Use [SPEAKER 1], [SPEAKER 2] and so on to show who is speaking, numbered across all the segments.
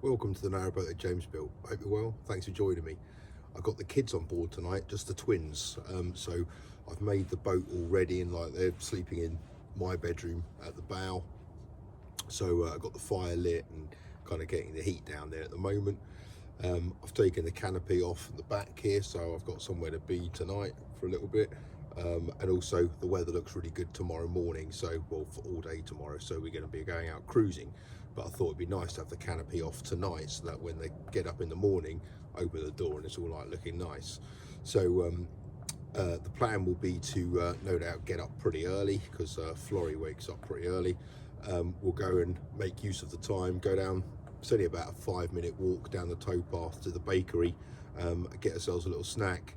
[SPEAKER 1] Welcome to the Narrowboat that James built. Hope you're well. Thanks for joining me. I've got the kids on board tonight, just the twins. So I've made the boat all ready and like they're sleeping in my bedroom at the bow. So I've got the fire lit and kind of getting the heat down there at the moment. I've taken the canopy off the back here, so I've got somewhere to be tonight for a little bit. And also the weather looks really good tomorrow morning, so well for all day tomorrow, so we're going to be going out cruising. But I thought it'd be nice to have the canopy off tonight so that when they get up in the morning, open the door and it's all like looking nice. So the plan will be to no doubt get up pretty early, because Florrie wakes up pretty early. We'll go and make use of the time, go down, it's only about a 5-minute walk down the towpath to the bakery, get ourselves a little snack,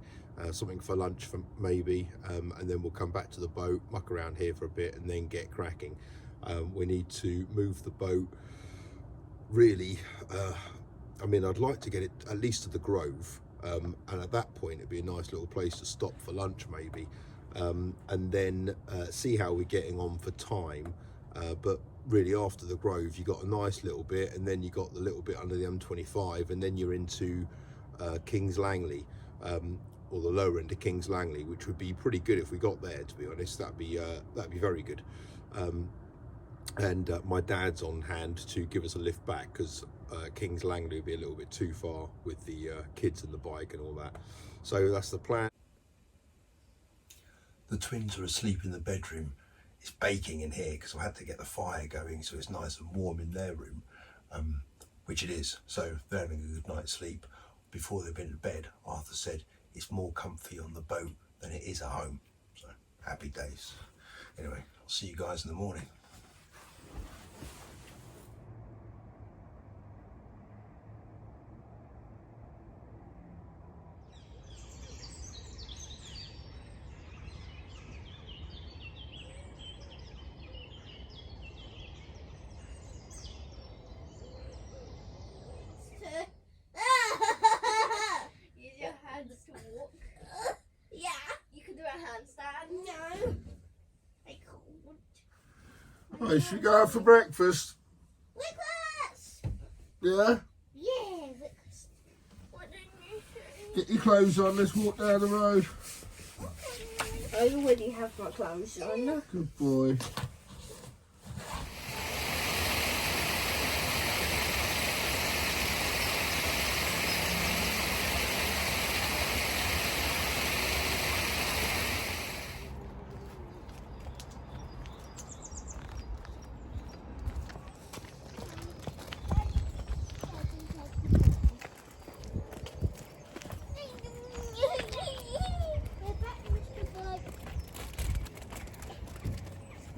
[SPEAKER 1] something for lunch for maybe, and then we'll come back to the boat, muck around here for a bit and then get cracking. We need to move the boat really. I mean, I'd like to get it at least to the Grove, and at that point it'd be a nice little place to stop for lunch maybe, and then see how we're getting on for time. But really after the Grove you got a nice little bit, and then you got the little bit under the M25, and then you're into Kings Langley, or the lower end of Kings Langley, which would be pretty good if we got there, to be honest. That'd be very good. And my dad's on hand to give us a lift back, because Kings Langley would be a little bit too far with the kids and the bike and all that. So that's the plan. The twins are asleep in the bedroom. It's baking in here because I had to get the fire going so it's nice and warm in their room, which it is. So they're having a good night's sleep. Before they've been to bed, Arthur said it's more comfy on the boat than it is at home. So happy days. Anyway, I'll see you guys in the morning. Oh, should we go out for breakfast?
[SPEAKER 2] Breakfast!
[SPEAKER 1] Yeah?
[SPEAKER 2] Yeah, breakfast. What do you say?
[SPEAKER 1] Get your clothes on, let's walk down the road.
[SPEAKER 2] I already have my clothes on.
[SPEAKER 1] Good boy.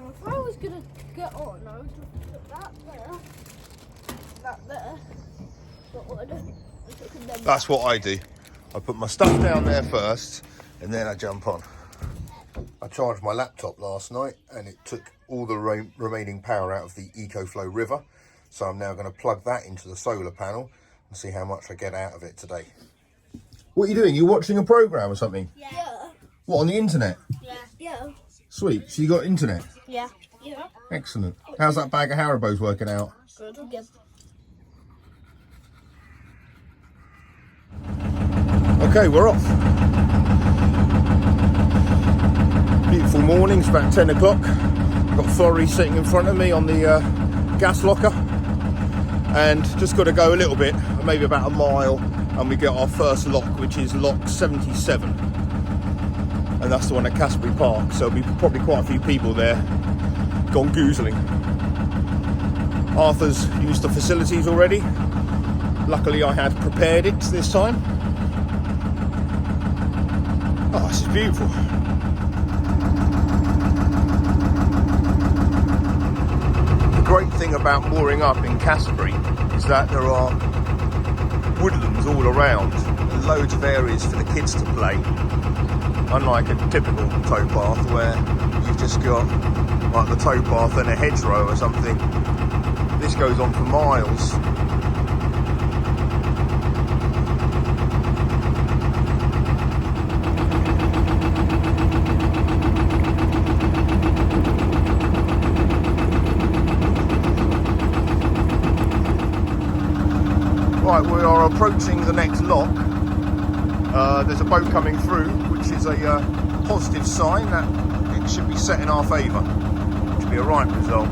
[SPEAKER 2] If I was gonna get on, I was gonna put that there. But what I don't,
[SPEAKER 1] That's what I do. I put my stuff down there first and then I jump on. I charged my laptop last night and it took all the remaining power out of the EcoFlow River. So I'm now going to plug that into the solar panel and see how much I get out of it today. What are you doing? You watching a program or something?
[SPEAKER 2] Yeah.
[SPEAKER 1] What, on the internet?
[SPEAKER 2] Yeah. Yeah.
[SPEAKER 1] Sweet. So you got internet?
[SPEAKER 2] Yeah. Yeah.
[SPEAKER 1] Excellent. How's that bag of Haribo's working out?
[SPEAKER 2] Good. Good.
[SPEAKER 1] Okay, we're off. Beautiful morning, it's about 10 o'clock. Got Florrie sitting in front of me on the gas locker. And just got to go a little bit, maybe about a mile, and we get our first lock, which is lock 77. And that's the one at Casbury Park, so there'll be probably quite a few people there gone goozling. Arthur's used the facilities already. Luckily I had prepared it this time. Oh, this is beautiful. The great thing about mooring up in Casbury is that there are woodlands all around and loads of areas for the kids to play. Unlike a typical towpath where you've just got like the towpath and a hedgerow or something. This goes on for miles.
[SPEAKER 3] Right, we are approaching the next lock. There's a boat coming through, which is a positive sign that it should be set in our favour, which would be a right result.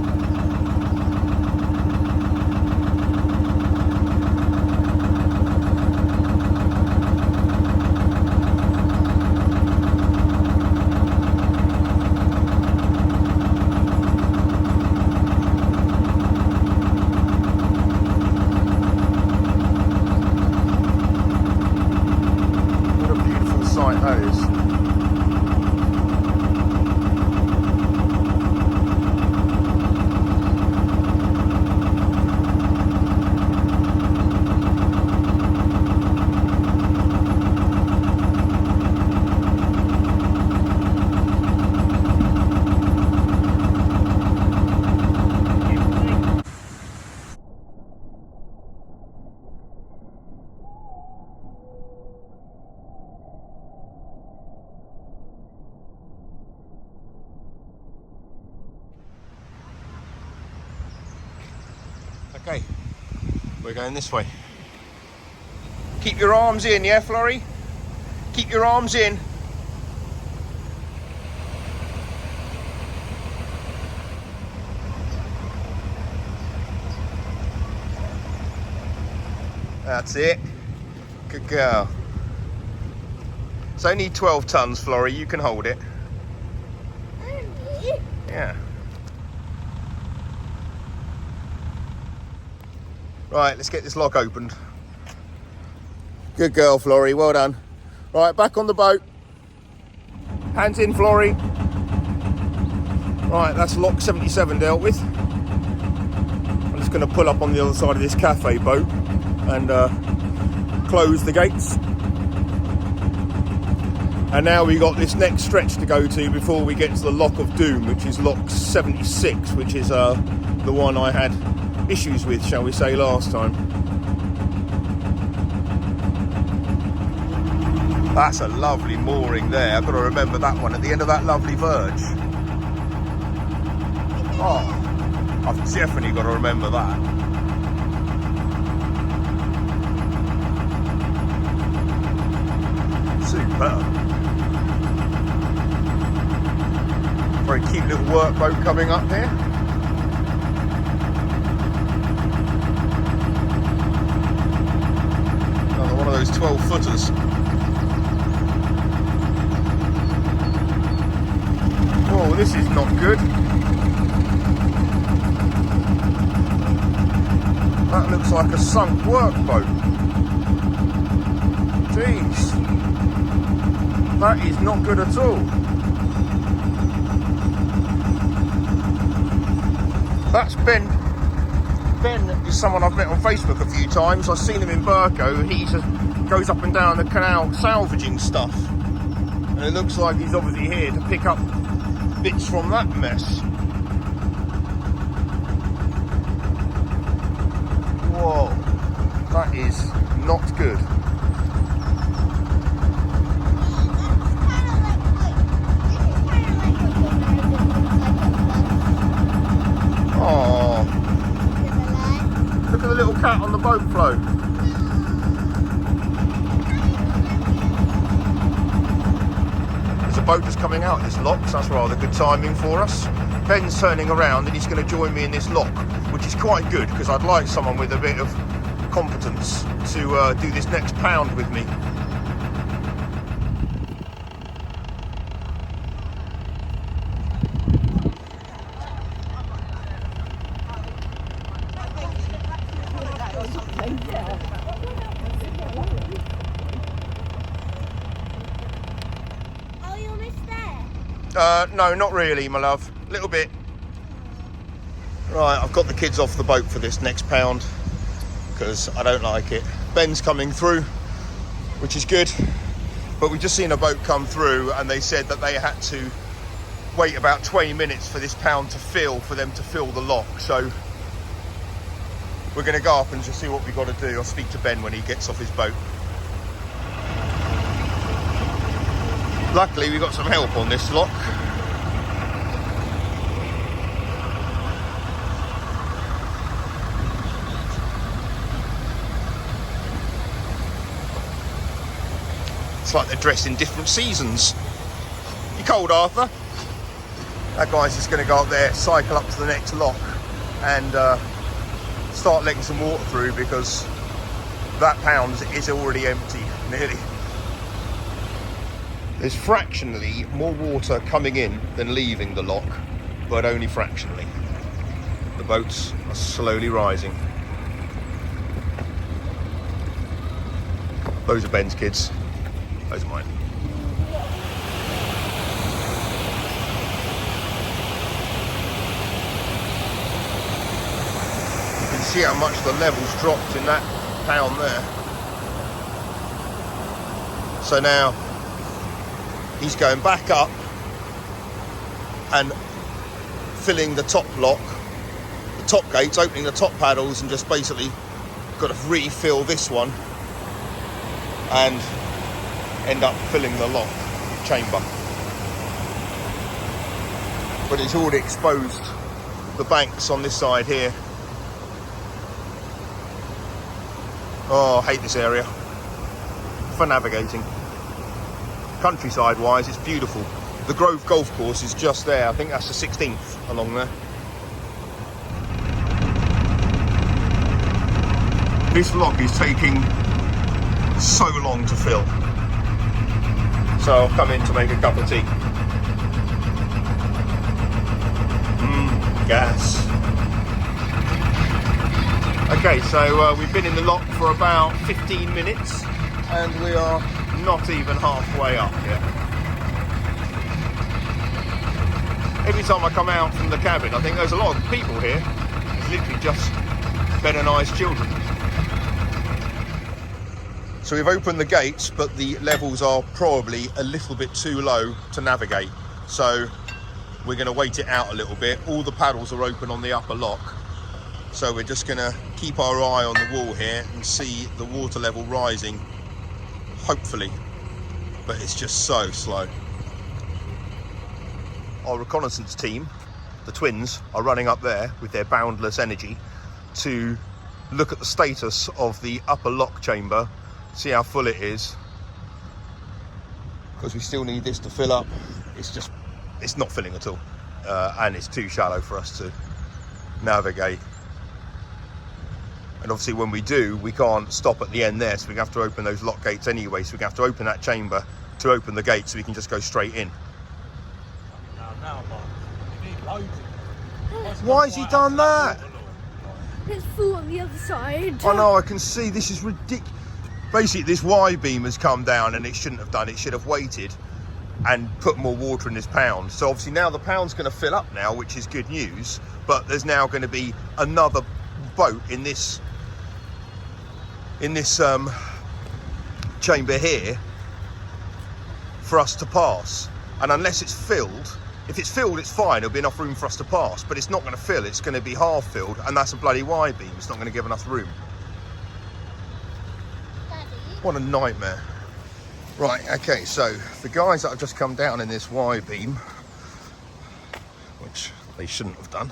[SPEAKER 3] Okay, we're going this way. Keep your arms in, yeah, Florrie? Keep your arms in. That's it. Good girl. It's only 12 tons, Florrie. You can hold it. Yeah. Right, let's get this lock opened. Good girl, Florrie, well done. Right, back on the boat. Hands in, Florrie. Right, that's lock 77 dealt with. I'm just going to pull up on the other side of this cafe boat and close the gates. And now we got this next stretch to go to before we get to the lock of doom, which is lock 76, which is the one I had issues with, shall we say, last time. That's a lovely mooring there. I've got to remember that one at the end of that lovely verge. Oh, I've definitely got to remember that. Superb. Very cute little workboat coming up here. One of those 12-footers. Oh, this is not good. That looks like a sunk workboat. Jeez. That is not good at all. That's Ben. Ben is someone I've met on Facebook a few times. I've seen him in Burko, and he goes up and down the canal salvaging stuff. And it looks like he's obviously here to pick up bits from that mess. Whoa, that is not good. Oh, look at the little cat on the boat float. There's a boat just coming out this lock, so that's rather good timing for us. Ben's turning around and he's going to join me in this lock, which is quite good because I'd like someone with a bit of competence to do this next pound with me. No, not really, my love. A little bit. Right, I've got the kids off the boat for this next pound because I don't like it. Ben's coming through, which is good. But we've just seen a boat come through and they said that they had to wait about 20 minutes for this pound to fill, for them to fill the lock. So we're going to go up and just see what we've got to do. I'll speak to Ben when he gets off his boat. Luckily, we got some help on this lock. It's like they're dressed in different seasons. You cold, Arthur? That guy's just going to go up there, cycle up to the next lock and start letting some water through, because that pound is already empty, nearly. There's fractionally more water coming in than leaving the lock, but only fractionally. The boats are slowly rising. Those are Ben's kids. Those are mine. You can see how much the level's dropped in that pound there. So now he's going back up and filling the top lock, the top gates, opening the top paddles, and just basically got to refill this one and end up filling the lock chamber. But it's already exposed the banks on this side here. Oh, I hate this area for navigating. Countryside wise, it's beautiful. The Grove Golf Course is just there. I think that's the 16th along there. This lock is taking so long to fill. So I'll come in to make a cup of tea. Gas. Okay, so we've been in the lock for about 15 minutes and we are not even halfway up yet. Every time I come out from the cabin, I think there's a lot of people here. It's literally just Ben and I's children. So we've opened the gates, but the levels are probably a little bit too low to navigate. So we're going to wait it out a little bit. All the paddles are open on the upper lock. So we're just going to keep our eye on the wall here and see the water level rising, hopefully. But it's just so slow. Our reconnaissance team, the twins, are running up there with their boundless energy to look at the status of the upper lock chamber, see how full it is, because we still need this to fill up. It's not filling at all, and it's too shallow for us to navigate. And obviously when we do, we can't stop at the end there, so we have to open those lock gates anyway, so we have to open that chamber to open the gate so we can just go straight in. Why has he done that?
[SPEAKER 2] It's full on the other side.
[SPEAKER 3] I know, I can see, this is ridiculous. Basically, this Y-beam has come down and it shouldn't have done. It should have waited and put more water in this pound. So obviously now the pound's going to fill up now, which is good news. But there's now going to be another boat in this chamber here for us to pass. And unless it's filled, if it's filled, it's fine. There'll be enough room for us to pass. But it's not going to fill. It's going to be half filled, and that's a bloody Y-beam. It's not going to give enough room. What a nightmare. Right, okay, so the guys that have just come down in this Y-beam, which they shouldn't have done,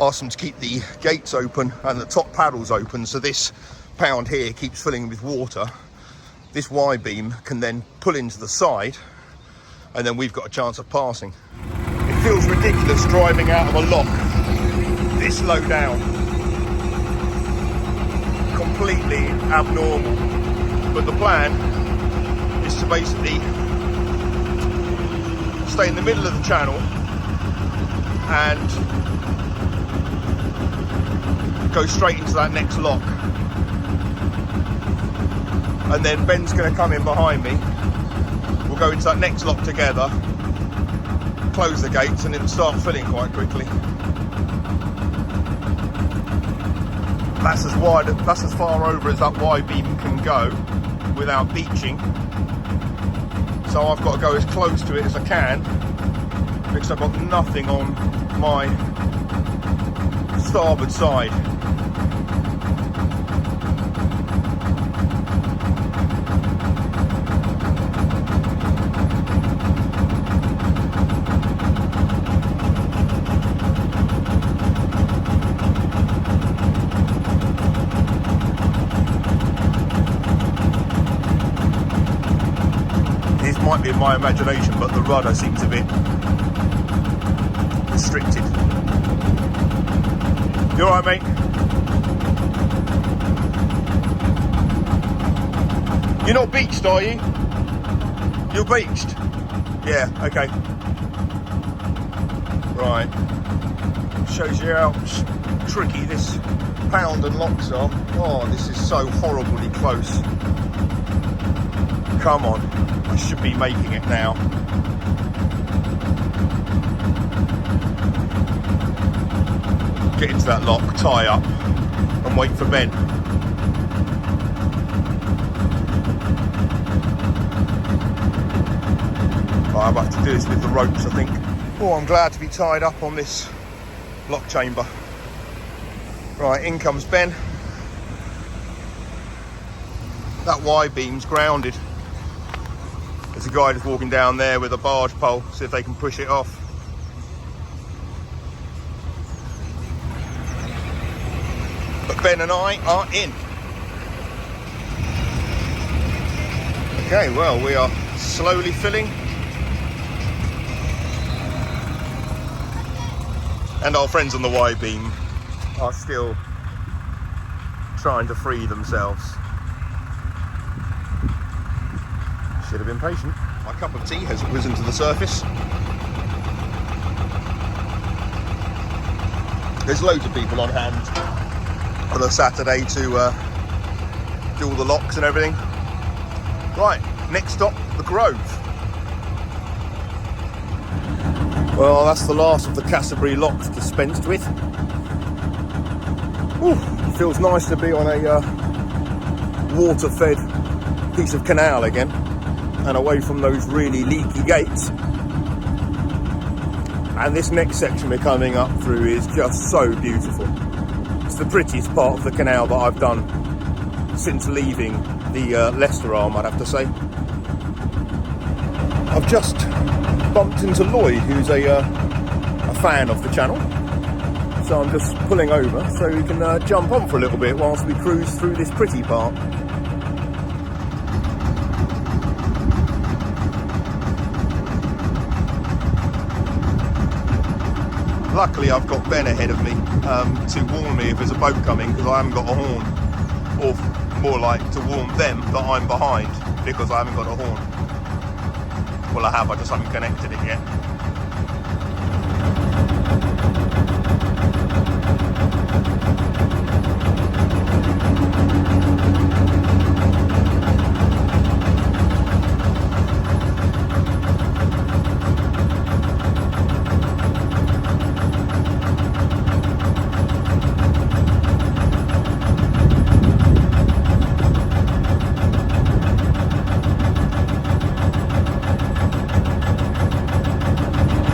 [SPEAKER 3] asked them to keep the gates open and the top paddles open, so this pound here keeps filling with water. This Y-beam can then pull into the side, and then we've got a chance of passing. It feels ridiculous driving out of a lock this low down. Completely abnormal, but the plan is to basically stay in the middle of the channel and go straight into that next lock, and then Ben's going to come in behind me. We'll go into that next lock together, close the gates, and it'll start filling quite quickly. That's as wide, that's as far over as that Y-beam can go without beaching. So I've got to go as close to it as I can, because I've got nothing on my starboard side. my imagination, but the rudder seems a bit restricted. You alright, mate? You're not beached, are you? You're beached? Yeah, okay. Right. Shows you how tricky this pound and locks are. Oh, this is so horribly close. Come on. I should be making it now. Get into that lock, tie up, and wait for Ben. I'll have to do this with the ropes, I think. Oh, I'm glad to be tied up on this lock chamber. Right, in comes Ben. That Y-beam's grounded. There's a guy just walking down there with a barge pole, see if they can push it off. But Ben and I are in. Okay, well, we are slowly filling. And our friends on the Y-beam are still trying to free themselves. Should have been patient. My cup of tea has risen to the surface. There's loads of people on hand on a Saturday to do all the locks and everything. Right, next stop, the Grove. Well, that's the last of the Canterbury locks dispensed with. Ooh, feels nice to be on a water-fed piece of canal again, and away from those really leaky gates. And this next section we're coming up through is just so beautiful. It's the prettiest part of the canal that I've done since leaving the Leicester arm, I'd have to say. I've just bumped into Lloyd, who's a fan of the channel, so I'm just pulling over so we can jump on for a little bit whilst we cruise through this pretty part. Luckily I've got Ben ahead of me to warn me if there's a boat coming, because I haven't got a horn, or more like to warn them that I'm behind because I haven't got a horn. Well, I have, I just haven't connected it yet.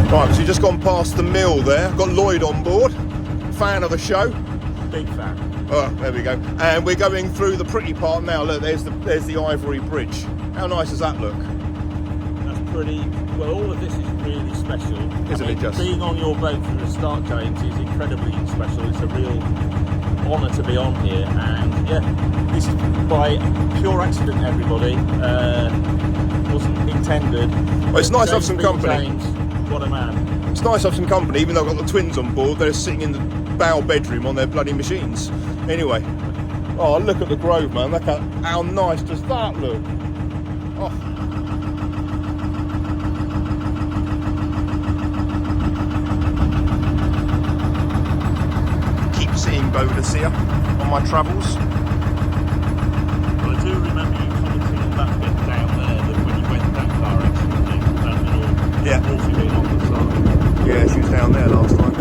[SPEAKER 3] Right, so you've just gone past the mill there. Got Lloyd on board, fan of the show.
[SPEAKER 4] Big fan.
[SPEAKER 3] Oh, there we go. And we're going through the pretty part now. Look, there's the Ivory Bridge. How nice does that look?
[SPEAKER 4] That's pretty. Well, all of this is really special.
[SPEAKER 3] Isn't it just?
[SPEAKER 4] Being on your boat from the start, James, is incredibly special. It's a real honour to be on here, and yeah, this is by pure accident, everybody. Wasn't intended.
[SPEAKER 3] Well, it's nice to have some company.
[SPEAKER 4] James, what a man.
[SPEAKER 3] It's nice to have some company, even though I've got the twins on board. They're sitting in the bow bedroom on their bloody machines. Anyway, oh, look at the Grove, man. Look at how nice does that look. Oh. Keep seeing Boadicea on my travels.
[SPEAKER 4] Well, I do remember you commenting on that bit down there, that when you went that direction, that little
[SPEAKER 3] Yeah.
[SPEAKER 4] Wolfie being on the side.
[SPEAKER 3] Yeah, she was down there last time.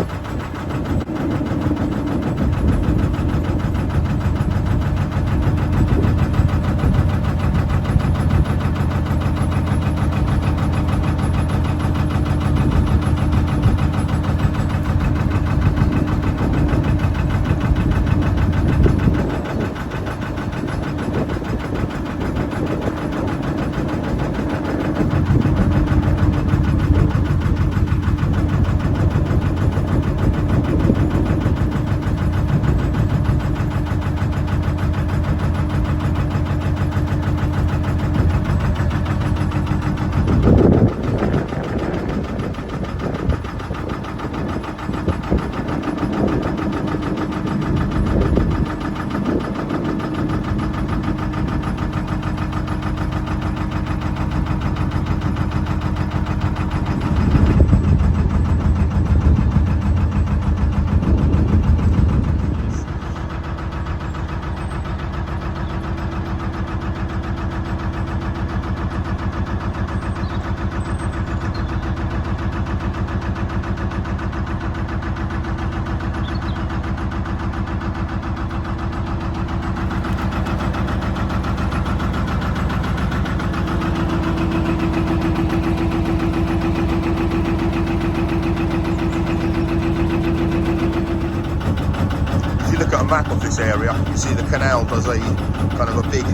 [SPEAKER 3] back of this area. You see the canal does a kind of a big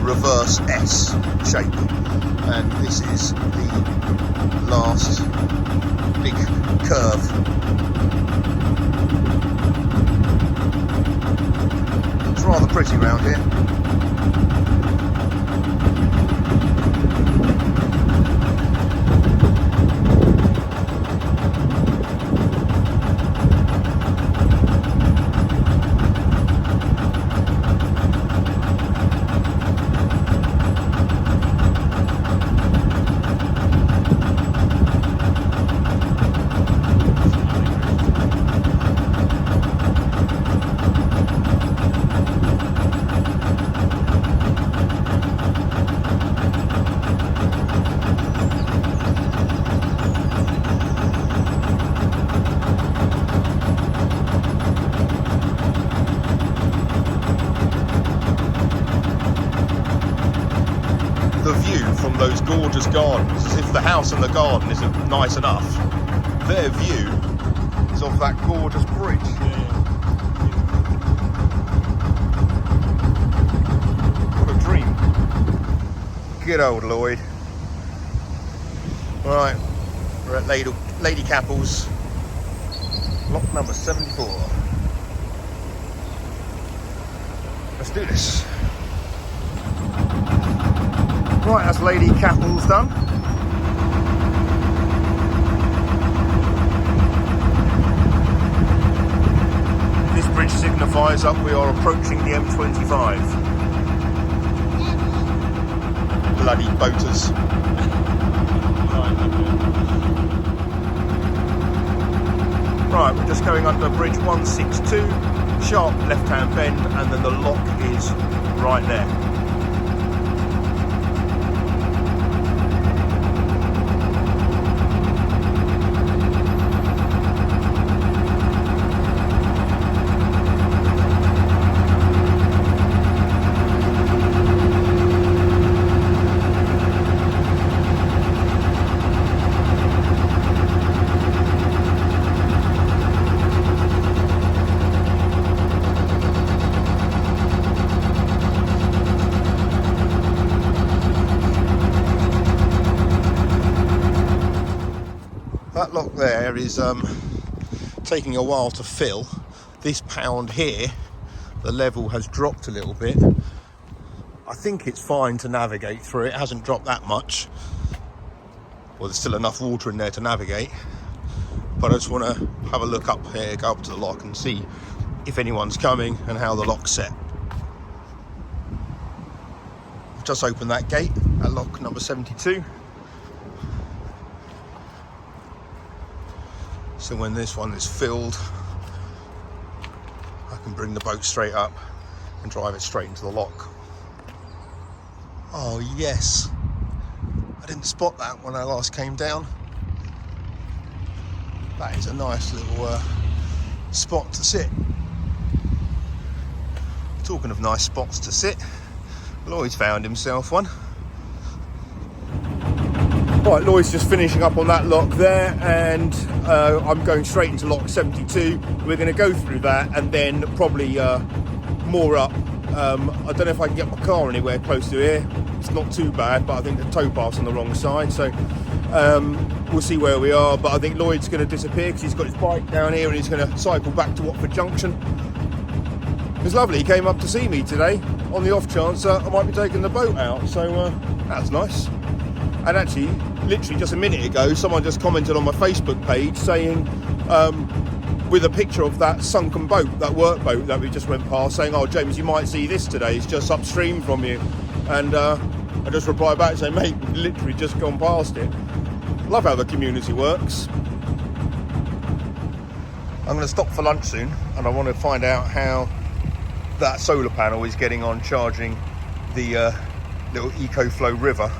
[SPEAKER 3] reverse S shape, and this is the last big curve. It's rather pretty round here. The view from those gorgeous gardens, as if the house and the garden isn't nice enough, their view is of that gorgeous bridge. What a dream. Good old Lloyd. Right, we're at Lady Capples, lock number 74. Let's do this. Right, that's Lady Capples done. This bridge signifies that we are approaching the M25. Bloody boaters. Right, we're just going under bridge 162, sharp left-hand bend, and then the lock is right there. That lock there is taking a while to fill. This pound here, the level has dropped a little bit. I think it's fine to navigate through. It hasn't dropped that much. Well, there's still enough water in there to navigate. But I just want to have a look up here, go up to the lock and see if anyone's coming and how the lock's set. I've just opened that gate at lock number 72. So when this one is filled, I can bring the boat straight up and drive it straight into the lock. Oh yes, I didn't spot that when I last came down. That is a nice little spot to sit. Talking of nice spots to sit, Lloyd's found himself one. Right, Lloyd's just finishing up on that lock there, and I'm going straight into lock 72. We're going to go through that and then probably moor up. I don't know if I can get my car anywhere close to here. It's not too bad, but I think the towpath's on the wrong side, so we'll see where we are. But I think Lloyd's going to disappear because he's got his bike down here and he's going to cycle back to Watford Junction. It was lovely. He came up to see me today on the off chance I might be taking the boat out, so that's nice. And actually, literally just a minute ago, someone just commented on my Facebook page saying, with a picture of that sunken boat, that workboat that we just went past, saying, "Oh, James, you might see this today. It's just upstream from you." And I just replied back saying, "Mate, we've literally just gone past it." Love how the community works. I'm going to stop for lunch soon, and I want to find out how that solar panel is getting on charging the little EcoFlow River.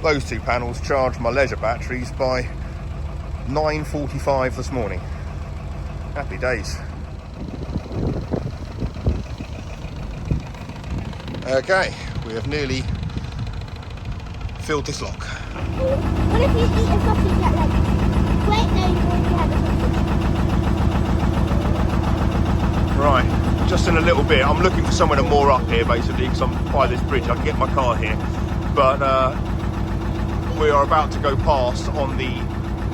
[SPEAKER 3] Those two panels charged my leisure batteries by 9:45 this morning. Happy days. Okay, we have nearly filled this lock.
[SPEAKER 2] What if you eat a sausage at lunch? Wait, no, you already have a sausage.
[SPEAKER 3] just in a little bit. I'm looking for somewhere to moor up here, basically, because I'm by this bridge. I can get my car here. But we are about to go past on the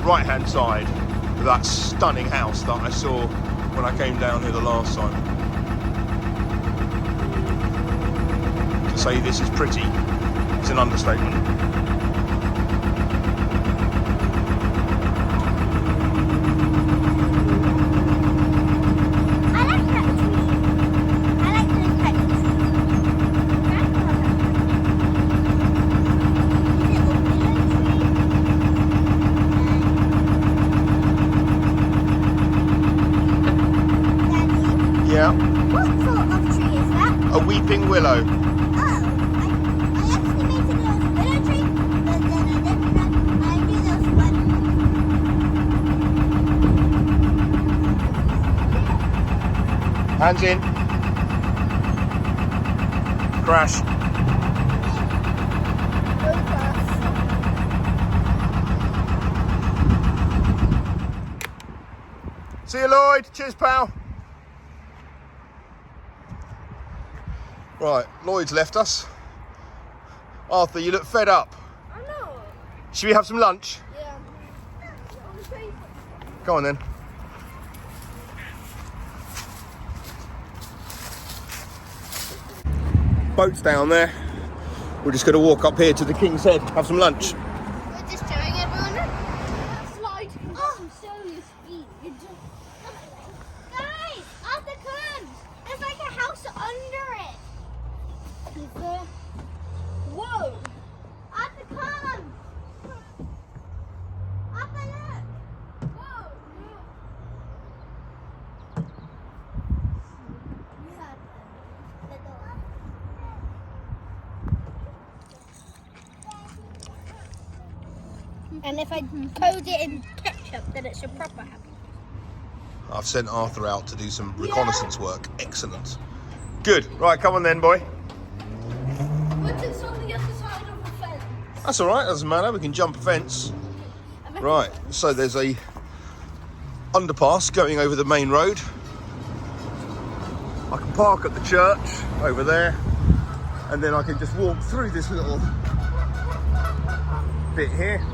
[SPEAKER 3] right-hand side of that stunning house that I saw when I came down here the last time. To say this is pretty is an understatement. Yeah.
[SPEAKER 2] What sort of tree is that?
[SPEAKER 3] A weeping willow.
[SPEAKER 2] Oh, I estimated it was a willow tree, but then I didn't know. I knew there was one.
[SPEAKER 3] Hands in. Crash. See you, Lloyd. Cheers, pal. Right, Lloyd's left us. Arthur, you look fed up.
[SPEAKER 2] I know.
[SPEAKER 3] Should we have some lunch?
[SPEAKER 2] Yeah.
[SPEAKER 3] Go on then. Boat's down there. We're just going to walk up here to the King's Head, have some lunch.
[SPEAKER 2] We're just showing everyone. Slide. Oh, so you speed. Guys, off the curb. There's like a house under it. Is there? Whoa! At the curb. Up and look. Whoa! And if I coat it in ketchup, then it should proper happen.
[SPEAKER 3] I've sent Arthur out to do some reconnaissance work. Excellent. Good. Right, come on then, boy.
[SPEAKER 2] But it's on the other side of the fence.
[SPEAKER 3] That's all right. Doesn't matter. We can jump a fence. Right. So there's a underpass going over the main road. I can park at the church over there, and then I can just walk through this little bit here.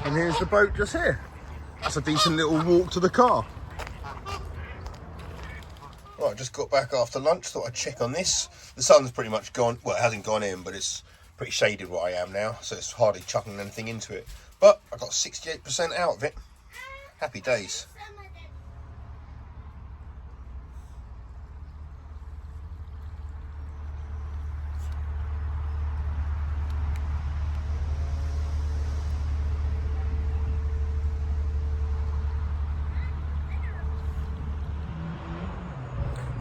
[SPEAKER 3] And here's the boat just here. That's a decent little walk to the car. Right, just got back after lunch, thought I'd check on this. The sun's pretty much gone, well, it hasn't gone in, but it's pretty shaded where I am now, so it's hardly chucking anything into it. But I got 68% out of it. Happy days.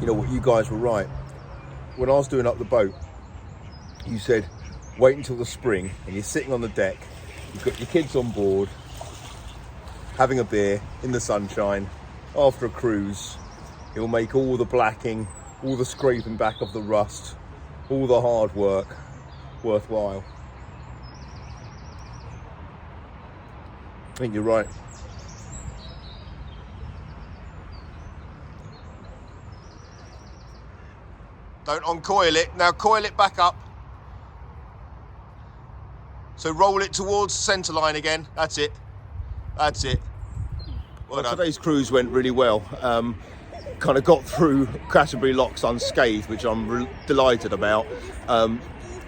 [SPEAKER 3] You know what, you guys were right. When I was doing up the boat, you said, wait until the spring, and you're sitting on the deck, you've got your kids on board, having a beer in the sunshine, after a cruise. It'll make all the blacking, all the scraping back of the rust, all the hard work worthwhile. I think you're right. Don't uncoil it. Now coil it back up. So roll it towards the centre line again. That's it. That's it. Well, today's cruise went really well. Kind of got through Canterbury locks unscathed, which I'm delighted about.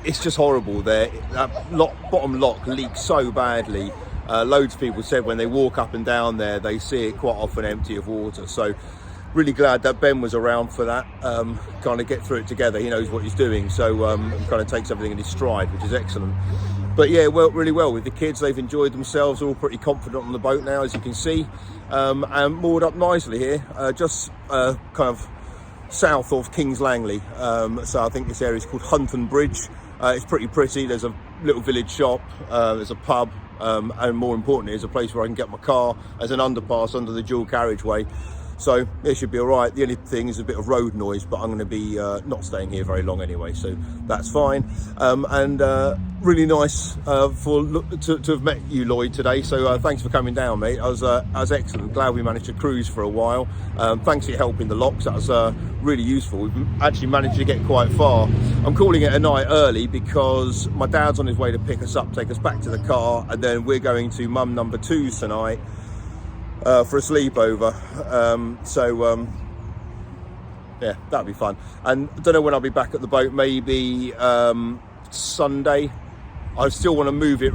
[SPEAKER 3] It's just horrible there. That bottom lock leaks so badly. Loads of people said when they walk up and down there, they see it quite often empty of water. So really glad that Ben was around for that, kind of get through it together. He knows what he's doing, so kind of takes everything in his stride, which is excellent. But yeah, it worked really well with the kids. They've enjoyed themselves. They're all pretty confident on the boat now, as you can see, and moored up nicely here, just kind of south of King's Langley. So I think this area is called Hunton Bridge. It's pretty pretty. There's a little village shop, there's a pub, and more importantly, there's a place where I can get my car as an underpass under the dual carriageway. So it should be all right. The only thing is a bit of road noise, but I'm going to be not staying here very long anyway, so that's fine. And really nice to have met you, Lloyd, today. So thanks for coming down, mate. I was excellent. Glad we managed to cruise for a while. Thanks for your help in the locks. That was really useful. We've actually managed to get quite far. I'm calling it a night early because my dad's on his way to pick us up, take us back to the car, and then we're going to mum number 2's tonight for a sleepover. Yeah, that'll be fun. And I don't know when I'll be back at the boat. Maybe Sunday. I still want to move it.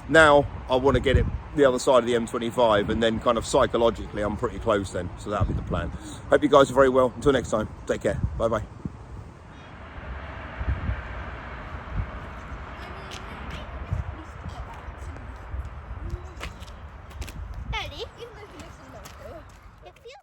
[SPEAKER 3] Now I want to get it the other side of the M25, and then kind of psychologically I'm pretty close then, so that'll be the plan. Hope you guys are very well. Until next time, take care. Bye bye.